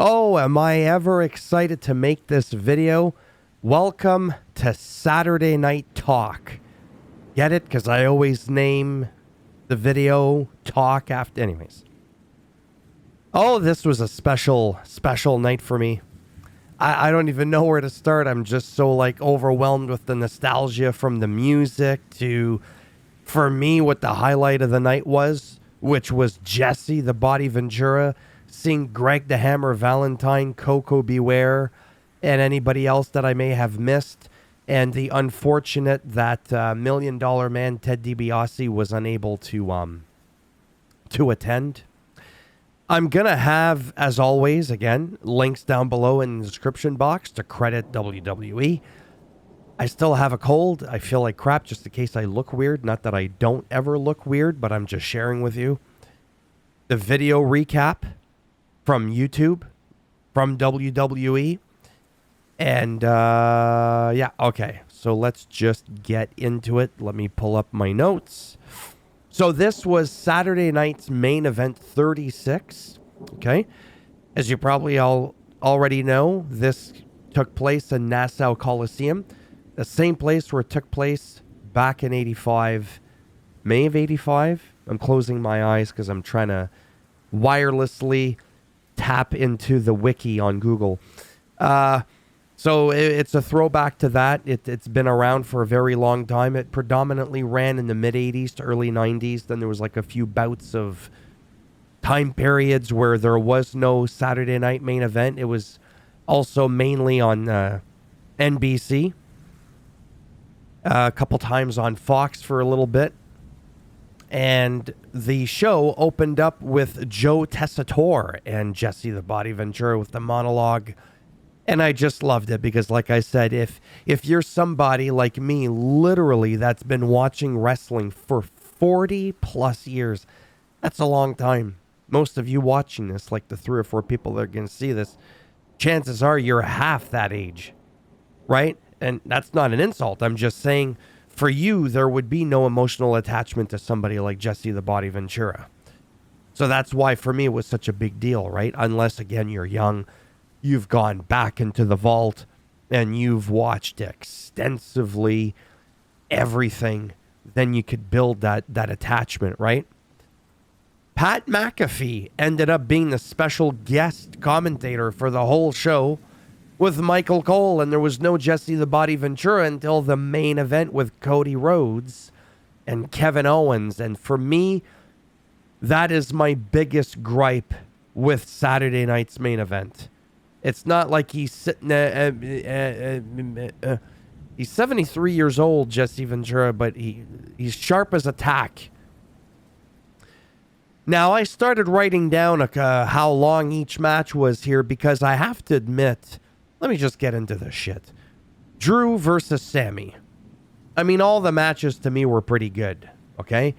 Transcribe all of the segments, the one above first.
Oh, am I ever excited to make this video? Welcome to Saturday Night Talk. Get it? Because I always name the video Talk after. Anyways. Oh, this was a special night for me. I don't even know where to start. I'm just so overwhelmed with the nostalgia from the music to, for me, what the highlight of the night was, which was Jesse the Body Ventura, seeing Greg the Hammer Valentine, Coco Beware, and anybody else that I may have missed, and the unfortunate that $1 Million Man Ted DiBiase was unable to attend. I'm going to have, as always, again, links down below in the description box to credit WWE. I still have a cold. I feel like crap just in case I look weird. Not that I don't ever look weird, but I'm just sharing with you the video recap from YouTube, from WWE. And yeah, okay. So let's just get into it. Let me pull up my notes. So this was Saturday night's main event 36. Okay. As you probably all already know, this took place in Nassau Coliseum, the same place where it took place back in 85, May of 85. I'm closing my eyes because I'm trying to wirelessly tap into the wiki on Google. So it's a throwback to that. It's been around for a very long time. It predominantly ran in the mid-'80s to early 90s. Then there was a few bouts of time periods where there was no Saturday night main event. It was also mainly on NBC. A couple times on Fox for a little bit. And the show opened up with Joe Tessitore and Jesse the Body Ventura with the monologue. And I just loved it because, like I said, if you're somebody like me, literally, that's been watching wrestling for 40 plus years, that's a long time. Most of you watching this, like the 3 or 4 people that are going to see this, chances are you're half that age, right? And that's not an insult. I'm just saying, for you, there would be no emotional attachment to somebody like Jesse the Body Ventura. So that's why, for me, it was such a big deal, right? Unless, again, you're young, you've gone back into the vault and you've watched extensively everything, then you could build that attachment, right? Pat McAfee ended up being the special guest commentator for the whole show with Michael Cole, and there was no Jesse the Body Ventura until the main event with Cody Rhodes and Kevin Owens. And for me, that is my biggest gripe with Saturday night's main event. It's not like he's sitting he's 73 years old, Jesse Ventura, but he's sharp as a tack. Now, I started writing down how long each match was here because I have to admit, let me just get into this shit. Drew versus Sammy. I mean, all the matches to me were pretty good, okay?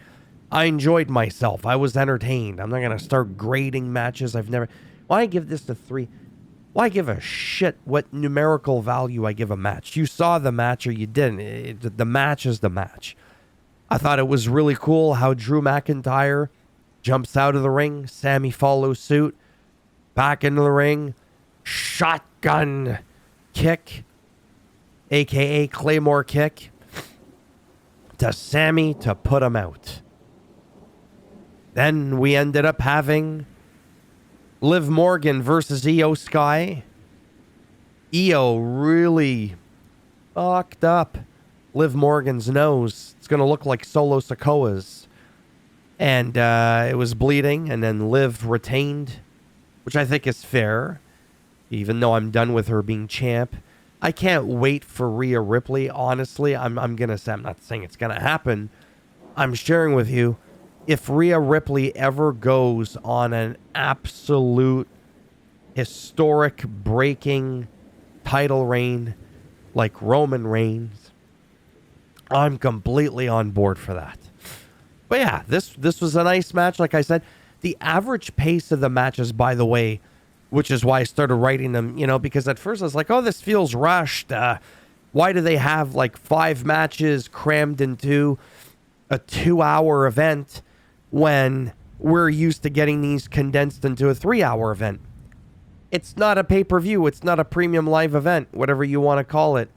I enjoyed myself. I was entertained. I'm not going to start grading matches. Why give this a 3? Why give a shit what numerical value I give a match? You saw the match or you didn't. The match is the match. I thought it was really cool how Drew McIntyre jumps out of the ring. Sammy follows suit. Back into the ring. Shotgun kick, a.k.a. Claymore kick, to Sammy to put him out. Then we ended up having Liv Morgan versus Io Sky. Io really fucked up Liv Morgan's nose. It's going to look like Solo Sikoa's. And it was bleeding, and then Liv retained, which I think is fair, even though I'm done with her being champ. I can't wait for Rhea Ripley, honestly. I'm going to say, I'm not saying it's going to happen. I'm sharing with you, if Rhea Ripley ever goes on an absolute historic breaking title reign like Roman Reigns, I'm completely on board for that. But yeah, this was a nice match. Like I said, the average pace of the matches, by the way, which is why I started writing them, because at first I was like, oh, this feels rushed. Why do they have 5 matches crammed into a 2-hour event when we're used to getting these condensed into a 3-hour event? It's not a pay-per-view. It's not a premium live event, whatever you want to call it.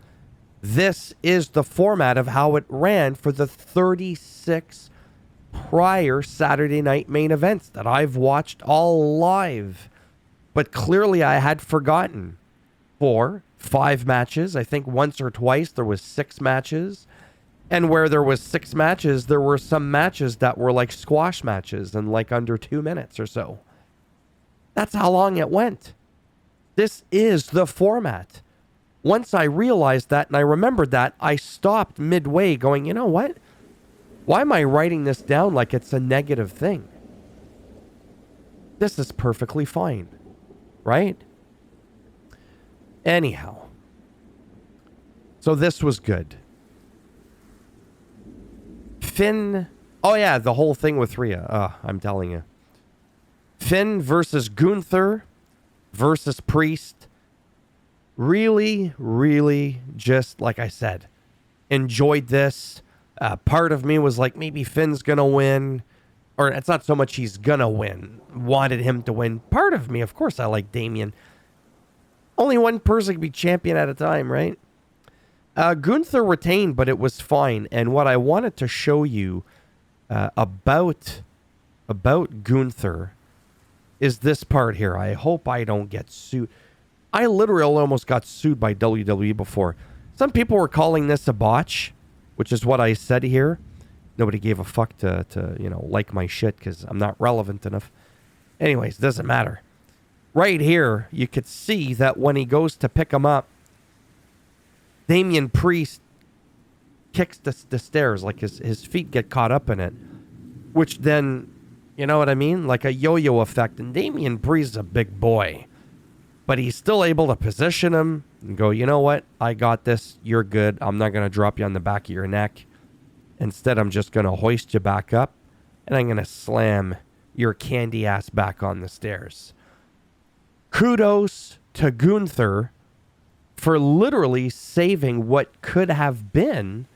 This is the format of how it ran for the 36 prior Saturday night main events that I've watched all live. But clearly I had forgotten 4, 5 matches. I think once or twice there was 6 matches. And where there was 6 matches, there were some matches that were like squash matches and like under 2 minutes or so. That's how long it went. This is the format. Once I realized that and I remembered that, I stopped midway going, you know what? Why am I writing this down like it's a negative thing? This is perfectly fine, right? Anyhow. So this was good. Finn. Oh yeah, the whole thing with Rhea. I'm telling you. Finn versus Gunther versus Priest. Really, really, just like I said, enjoyed this. Part of me was like, maybe Finn's going to win. Or it's not so much he's going to win. Wanted him to win. Part of me, of course, I like Damian. Only one person can be champion at a time, right? Gunther retained, but it was fine. And what I wanted to show you about Gunther is this part here. I hope I don't get sued. I literally almost got sued by WWE before. Some people were calling this a botch, which is what I said here. Nobody gave a fuck to like my shit because I'm not relevant enough. Anyways, doesn't matter. Right here, you could see that when he goes to pick him up, Damian Priest kicks the stairs, like his feet get caught up in it, which then, you know what I mean? Like a yo-yo effect. And Damian Priest is a big boy. But he's still able to position him and go, you know what? I got this. You're good. I'm not going to drop you on the back of your neck. Instead, I'm just going to hoist you back up. And I'm going to slam your candy ass back on the stairs. Kudos to Gunther for literally saving what could have been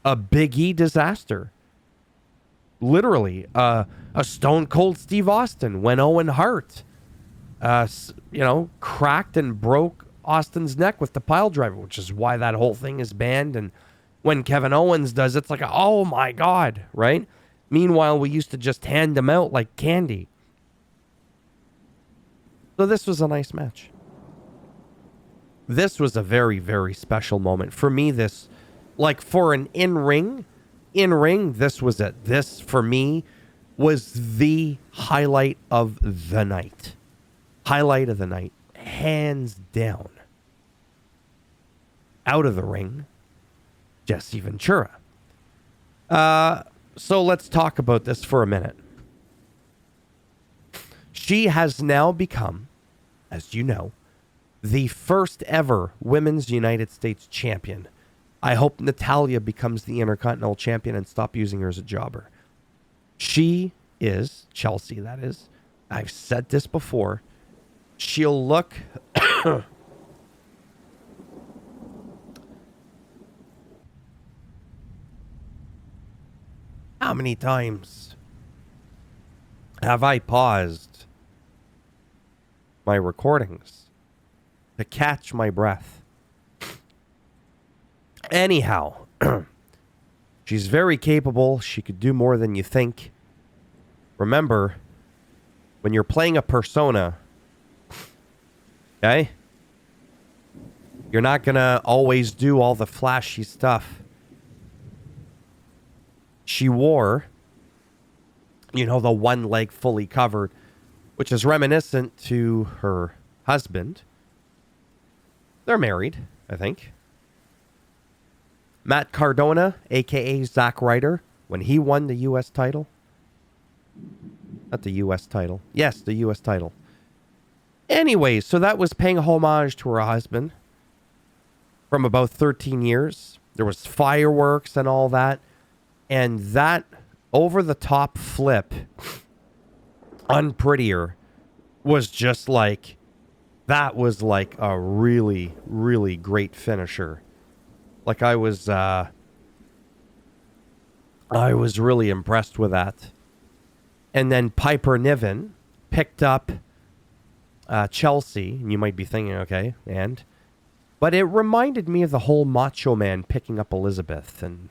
a Big E disaster. Literally. A Stone Cold Steve Austin when Owen Hart cracked and broke Austin's neck with the pile driver, which is why that whole thing is banned. And when Kevin Owens does, it's like, oh my God, right? Meanwhile, we used to just hand them out like candy. So this was a nice match. This was a very, very special moment. For me, this, like for an in-ring, this was it. This, for me, was the highlight of the night. Highlight of the night, hands down. Out of the ring, Jesse Ventura. So let's talk about this for a minute. She has now become, as you know, the first ever Women's United States champion. I hope Natalya becomes the Intercontinental champion and stop using her as a jobber. She is, Chelsea that is, I've said this before, she'll look how many times have I paused my recordings to catch my breath? Anyhow, she's very capable. She could do more than you think. Remember, when you're playing a persona, okay, you're not going to always do all the flashy stuff. She wore, the one leg fully covered, which is reminiscent to her husband. They're married, I think. Matt Cardona, a.k.a. Zack Ryder, when he won the U.S. title. Not the U.S. title. Yes, the U.S. title. Anyways, so that was paying homage to her husband from about 13 years. There was fireworks and all that. And that over-the-top flip on Prettier was just like, that was like a really, really great finisher. Like I was really impressed with that. And then Piper Niven picked up Chelsea. And you might be thinking, okay, and? But it reminded me of the whole Macho Man picking up Elizabeth. And,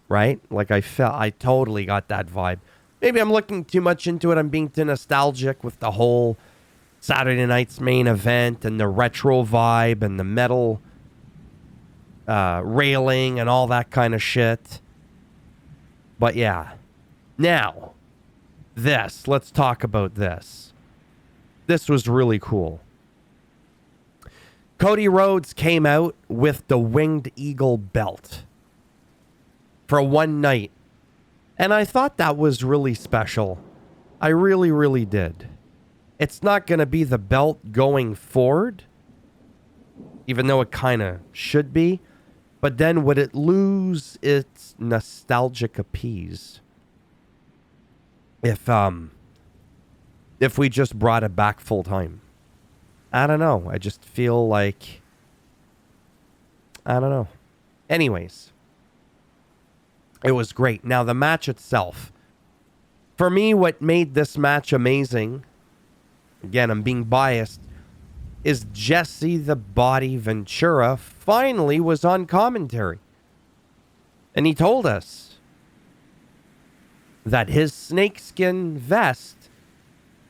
right? Like, I totally got that vibe. Maybe I'm looking too much into it. I'm being too nostalgic with the whole Saturday Night's Main Event and the retro vibe and the metal railing and all that kind of shit. But yeah. Now, let's talk about this. This was really cool. Cody Rhodes came out with the Winged Eagle belt for one night. And I thought that was really special. I really, really did. It's not going to be the belt going forward, even though it kind of should be. But then would it lose its nostalgic appease if we just brought it back full time? I don't know. I just feel like, I don't know. Anyways, it was great. Now the match itself, for me, what made this match amazing, again, I'm being biased, is Jesse the Body Ventura finally was on commentary. And he told us that his snakeskin vest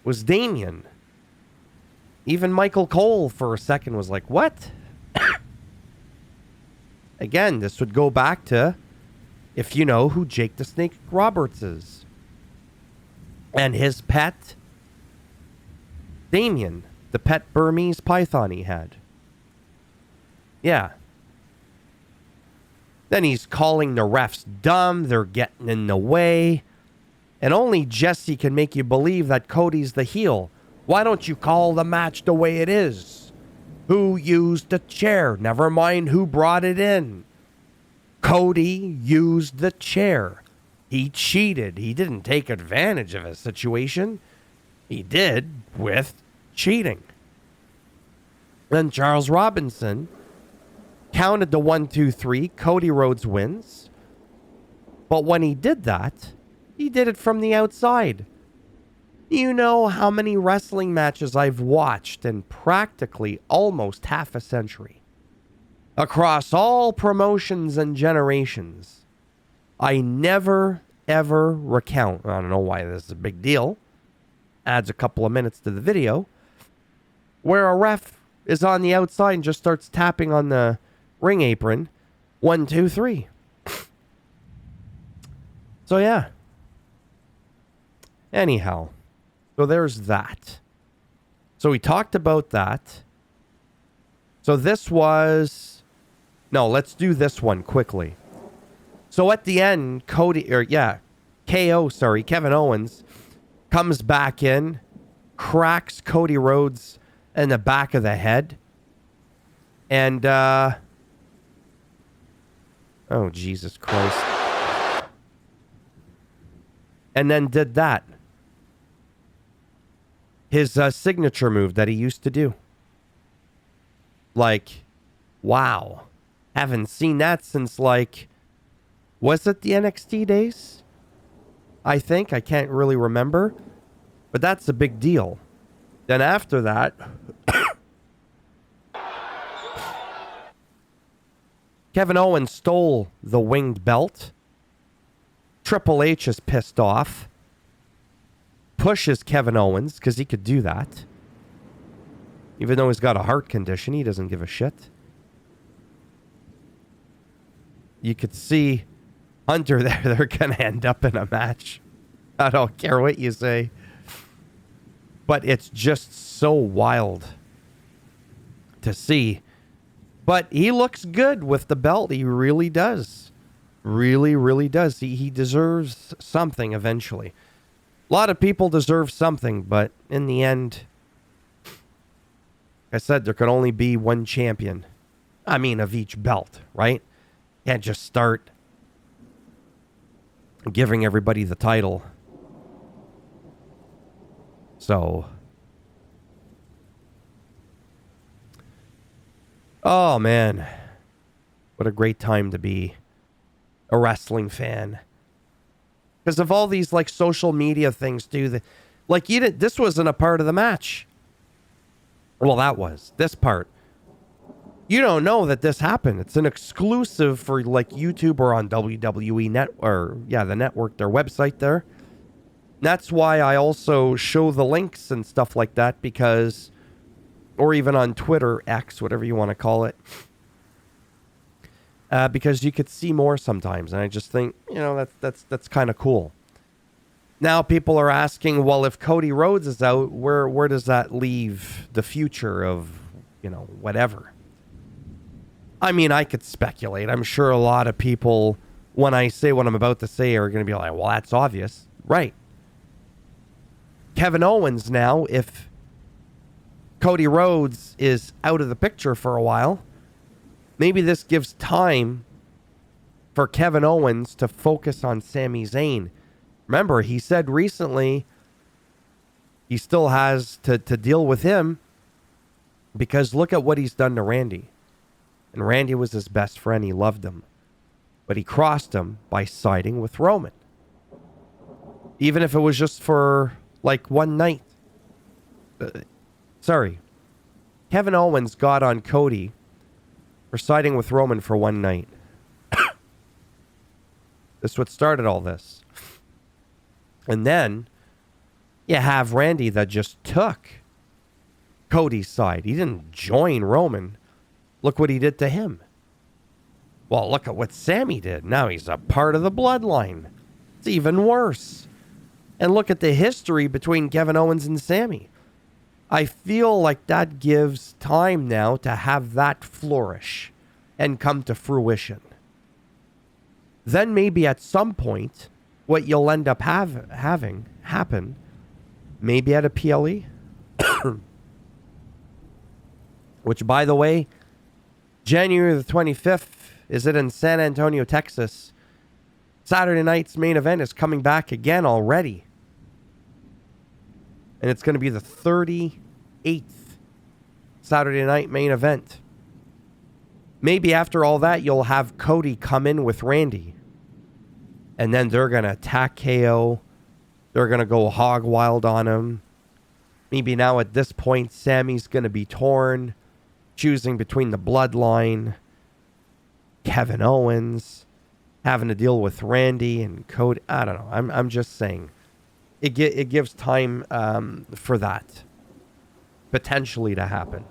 was Damien. Even Michael Cole for a second was like, what? Again, this would go back to if you know who Jake the Snake Roberts is. And his pet, Damien. The pet Burmese python he had. Yeah. Then he's calling the refs dumb. They're getting in the way. And only Jesse can make you believe that Cody's the heel. Why don't you call the match the way it is? Who used the chair? Never mind who brought it in. Cody used the chair. He cheated. He didn't take advantage of a situation. He did with cheating. Then Charles Robinson counted the 1, 2, 3. Cody Rhodes wins. But when he did that, he did it from the outside. You know how many wrestling matches I've watched in practically almost half a century. Across all promotions and generations. I never, ever recount. I don't know why this is a big deal. Adds a couple of minutes to the video. Where a ref is on the outside and just starts tapping on the ring apron. 1, 2, 3. So yeah. Anyhow. So there's that. So we talked about that. So this was... No, let's do this one quickly. So at the end, Kevin Owens comes back in, cracks Cody Rhodes in the back of the head. And, oh, Jesus Christ. And then did that. His signature move that he used to do. Like, wow. Haven't seen that since, like, was it the NXT days? I think. I can't really remember. But that's a big deal. Then after that, Kevin Owens stole the winged belt. Triple H is pissed off. Pushes Kevin Owens because he could do that. Even though he's got a heart condition, he doesn't give a shit. You could see Hunter there. They're going to end up in a match. I don't care what you say. But it's just so wild to see. But he looks good with the belt. He really does. Really, really does. He deserves something eventually. A lot of people deserve something, but in the end, like I said, there could only be one champion. I mean, of each belt, right? Can't just start giving everybody the title. So, oh man, what a great time to be a wrestling fan. Because of all these like social media things too, like this wasn't a part of the match. Well, that was this part. You don't know that this happened. It's an exclusive for like YouTube or on WWE Net or the network, their website there. That's why I also show the links and stuff like that because, or even on Twitter, X, whatever you want to call it, because you could see more sometimes. And I just think, that's kind of cool. Now people are asking, well, if Cody Rhodes is out, where does that leave the future of, whatever? I mean, I could speculate. I'm sure a lot of people, when I say what I'm about to say, are going to be like, well, that's obvious. Right. Kevin Owens now, if Cody Rhodes is out of the picture for a while, maybe this gives time for Kevin Owens to focus on Sami Zayn. Remember, he said recently he still has to deal with him because look at what he's done to Randy. And Randy was his best friend. He loved him. But he crossed him by siding with Roman. Even if it was just for like one night. Kevin Owens got on Cody for siding with Roman for one night. This is what started all this. And then you have Randy that just took Cody's side. He didn't join Roman. Look what he did to him. Well, look at what Sami did. Now he's a part of the bloodline. It's even worse. And look at the history between Kevin Owens and Sami. I feel like that gives time now to have that flourish and come to fruition. Then maybe at some point, what you'll end up having happen, maybe at a PLE, which, by the way, January the 25th, is it in San Antonio, Texas? Saturday night's main event is coming back again already. And it's going to be the 38th Saturday night main event. Maybe after all that, you'll have Cody come in with Randy. And then they're going to attack KO. They're going to go hog wild on him. Maybe now at this point, Sami's going to be torn, choosing between the bloodline, Kevin Owens, having to deal with Randy and Cody. I don't know. I'm just saying. It gives time for that potentially to happen.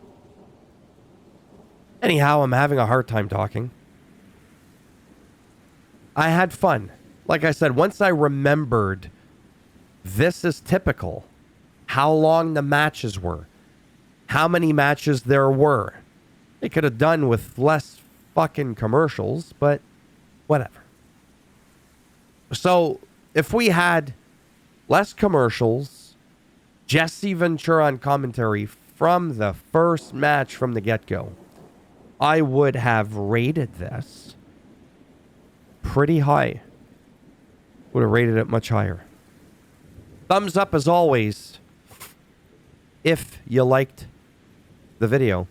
Anyhow, I'm having a hard time talking. I had fun. Like I said, once I remembered this is typical, how long the matches were, how many matches there were. They could have done with less fucking commercials, but whatever. So if we had less commercials, Jesse Ventura on commentary from the first match from the get-go, I would have rated this pretty high. Would have rated it much higher. Thumbs up as always if you liked the video.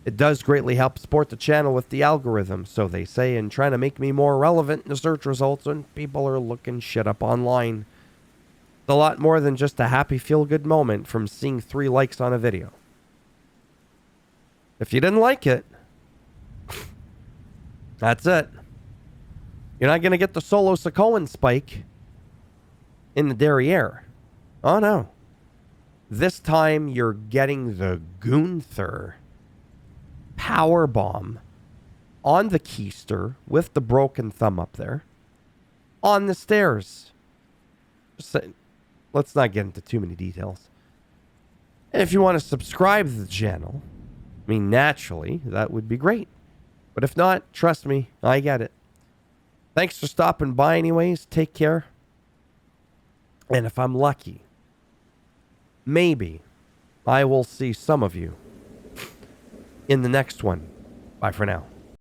It does greatly help support the channel with the algorithm, so they say, and trying to make me more relevant in the search results when people are looking shit up online. It's a lot more than just a happy feel-good moment from seeing 3 likes on a video. If you didn't like it, that's it. You're not going to get the Solo Sikoan spike in the derriere. Oh, no. This time, you're getting the Gunther power bomb on the keister with the broken thumb up there on the stairs. Let's not get into too many details. And if you want to subscribe to the channel, I mean, naturally, that would be great. But if not, trust me, I get it. Thanks for stopping by anyways. Take care. And if I'm lucky, maybe I will see some of you in the next one. Bye for now.